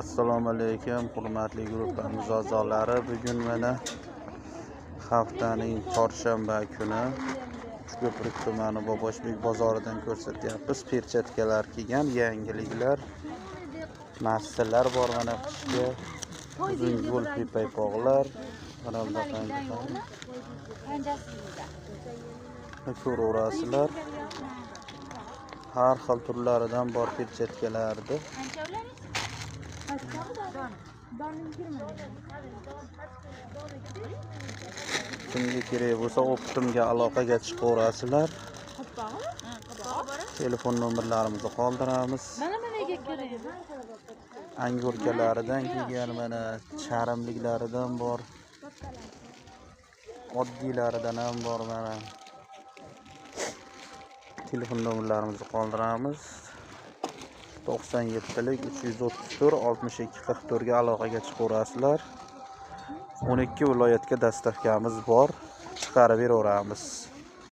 Assalomu alaykum hurmatli guruhimiz a'zolari. Bugun mana haftaning chorshanba kuni Uchko'prik tumani Boboshbek bozoridan ko'rsatyapmiz. Perchatkalar kelgan, yangiliklar, massalar bor mana qishga. Uzun yo'l paypoqlar, mana ko'raverasizlar. Har xil turlaridan bor perchatkalarni. Kimga kerak bo'lsa optimga aloqaga chiqaverasizlar. Telefon nomerlarimizni qoldiramiz. Angurkalaridan kelgan mana charimliklaridan bor. Oddiylaridan ham bor mana. Telefon nomerlarimizni qoldiramiz. 97lik 334 6244 ga aloqaga chiqaverasizlar. 12 viloyatga dastavkamiz bor, chiqarib beraveramiz.